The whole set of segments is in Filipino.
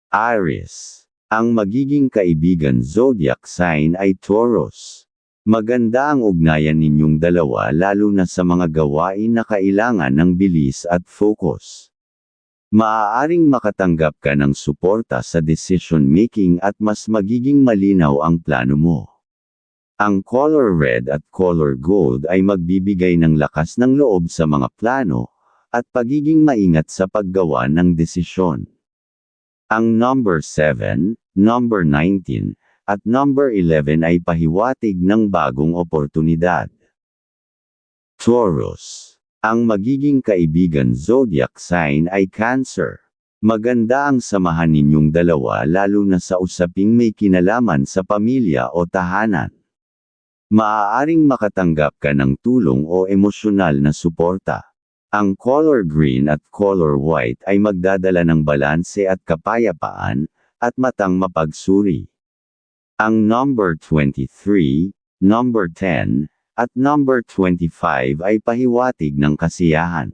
Aries. Ang magiging kaibigan zodiac sign ay Taurus. Maganda ang ugnayan ninyong dalawa lalo na sa mga gawain na kailangan ng bilis at focus. Maaaring makatanggap ka ng suporta sa decision making at mas magiging malinaw ang plano mo. Ang color red at color gold ay magbibigay ng lakas ng loob sa mga plano, at pagiging maingat sa paggawa ng desisyon. Ang number 7, number 19, at number 11 ay pahiwatig ng bagong oportunidad. Taurus. Ang magiging kaibigan zodiac sign ay Cancer. Maganda ang samahan ninyong dalawa lalo na sa usaping may kinalaman sa pamilya o tahanan. Maaaring makatanggap ka ng tulong o emosyonal na suporta. Ang color green at color white ay magdadala ng balanse at kapayapaan, at matang mapagsuri. Ang number 23, number 10, at number 25 ay pahiwatig ng kasiyahan.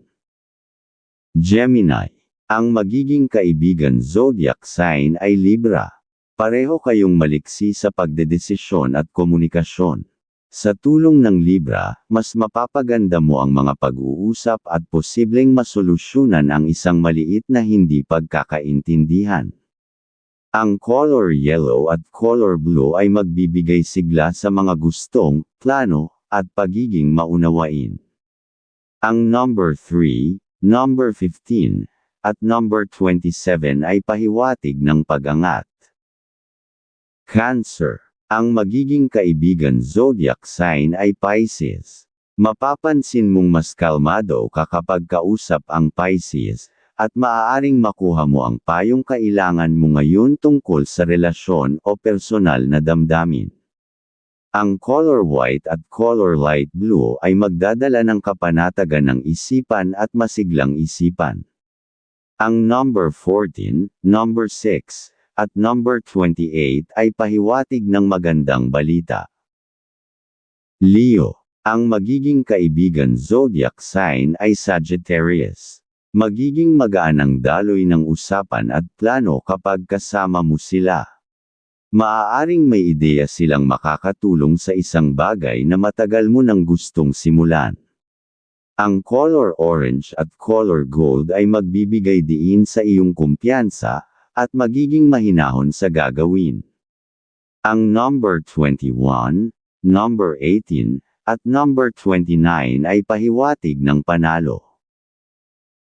Gemini. Ang magiging kaibigan zodiac sign ay Libra. Pareho kayong maliksi sa pagdedesisyon at komunikasyon. Sa tulong ng Libra, mas mapapaganda mo ang mga pag-uusap at posibleng masolusyunan ang isang maliit na hindi pagkakaintindihan. Ang color yellow at color blue ay magbibigay sigla sa mga gustong, plano, at pagiging maunawain. Ang number 3, number 15, at number 27 ay pahiwatig ng pag-angat. Cancer. Ang magiging kaibigan zodiac sign ay Pisces. Mapapansin mong mas kalmado ka kapag kausap ang Pisces, at maaaring makuha mo ang payong kailangan mo ngayon tungkol sa relasyon o personal na damdamin. Ang color white at color light blue ay magdadala ng kapanatagan ng isipan at masiglang isipan. Ang number 14, number 6, at number 28 ay pahiwatig ng magandang balita. Leo. Ang magiging kaibigan zodiac sign ay Sagittarius. Magiging magaan ang daloy ng usapan at plano kapag kasama mo sila. Maaaring may ideya silang makakatulong sa isang bagay na matagal mo nang gustong simulan. Ang color orange at color gold ay magbibigay diin sa iyong kumpiyansa, at magiging mahinahon sa gagawin. Ang number 21, number 18, at number 29 ay pahiwatig ng panalo.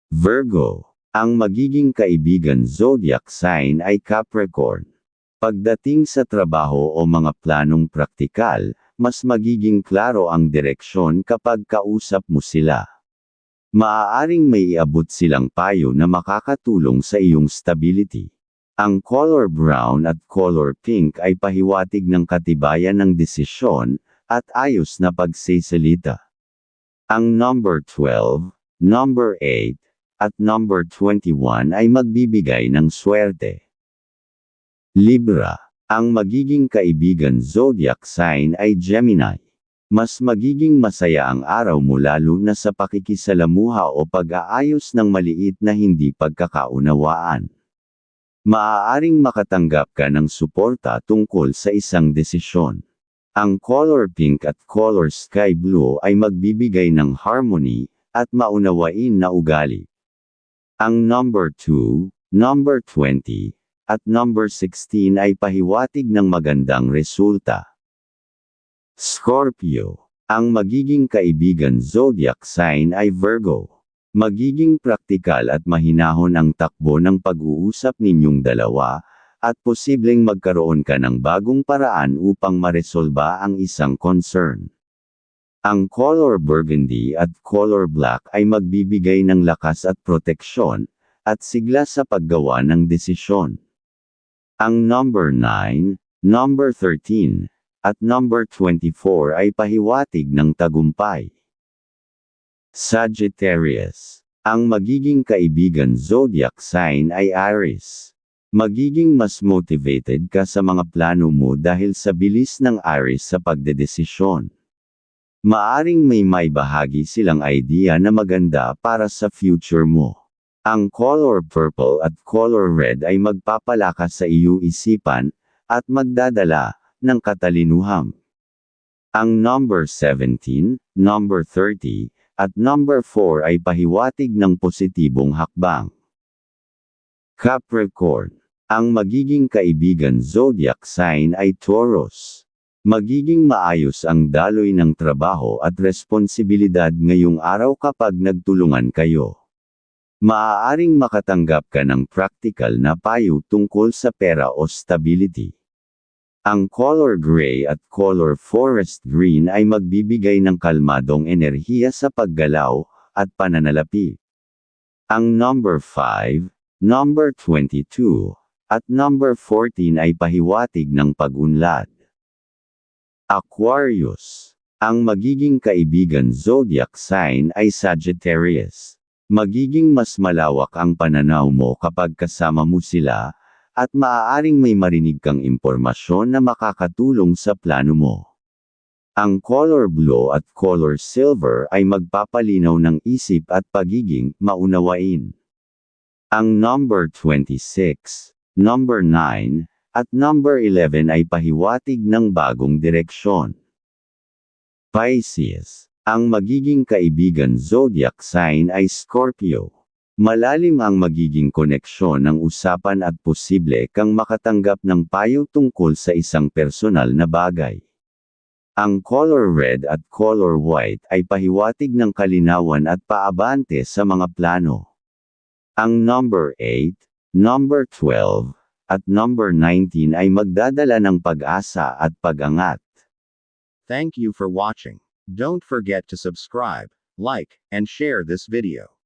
Virgo. Ang magiging kaibigan zodiac sign ay Capricorn. Pagdating sa trabaho o mga planong praktikal, mas magiging klaro ang direksyon kapag kausap mo sila. Maaaring may iabot silang payo na makakatulong sa iyong stability. Ang color brown at color pink ay pahiwatig ng katibayan ng desisyon, at ayos na pagsisalita. Ang number 12, number 8, at number 21 ay magbibigay ng swerte. Libra. Ang magiging kaibigan zodiac sign ay Gemini. Mas magiging masaya ang araw mo lalo na sa pakikisalamuha o pag-aayos ng maliit na hindi pagkakaunawaan. Maaaring makatanggap ka ng suporta tungkol sa isang desisyon. Ang color pink at color sky blue ay magbibigay ng harmony, at maunawain na ugali. Ang number 2, number 20, at number 16 ay pahiwatig ng magandang resulta. Scorpio. Ang magiging kaibigan zodiac sign ay Virgo. Magiging praktikal at mahinahon ang takbo ng pag-uusap ninyong dalawa, at posibleng magkaroon ka ng bagong paraan upang maresolba ang isang concern. Ang color burgundy at color black ay magbibigay ng lakas at proteksyon, at sigla sa paggawa ng desisyon. Ang number 9, number 13, at number 24 ay pahiwatig ng tagumpay. Sagittarius. Ang magiging kaibigan zodiac sign ay Aries. Magiging mas motivated ka sa mga plano mo dahil sa bilis ng Aries sa pagdedesisyon. Maaring may maibahagi silang idea na maganda para sa future mo. Ang color purple at color red ay magpapalakas sa iyong isipan, at magdadala ng katalinuham. Ang number 17, number 30, at number 4 ay pahiwatig ng positibong hakbang. Capricorn. Ang magiging kaibigan zodiac sign ay Taurus. Magiging maayos ang daloy ng trabaho at responsibilidad ngayong araw kapag nagtulungan kayo. Maaaring makatanggap ka ng practical na payo tungkol sa pera o stability. Ang color gray at color forest green ay magbibigay ng kalmadong enerhiya sa paggalaw at pananalapi. Ang number 5, number 22, at number 14 ay pahiwatig ng pag-unlad. Aquarius. Ang magiging kaibigan zodiac sign ay Sagittarius. Magiging mas malawak ang pananaw mo kapag kasama mo sila, at maaaring may marinig kang impormasyon na makakatulong sa plano mo. Ang color blue at color silver ay magpapalinaw ng isip at pagiging maunawain. Ang number 26, number 9, at number 11 ay pahiwatig ng bagong direksyon. Pisces. Ang magiging kaibigan zodiac sign ay Scorpio. Malalim ang magiging koneksyon ng usapan at posible kang makatanggap ng payo tungkol sa isang personal na bagay. Ang color red at color white ay pahiwatig ng kalinawan at paabante sa mga plano. Ang number 8, number 12, at number 19 ay magdadala ng pag-asa at pag-angat. Thank you for watching. Don't forget to subscribe, like, and share this video.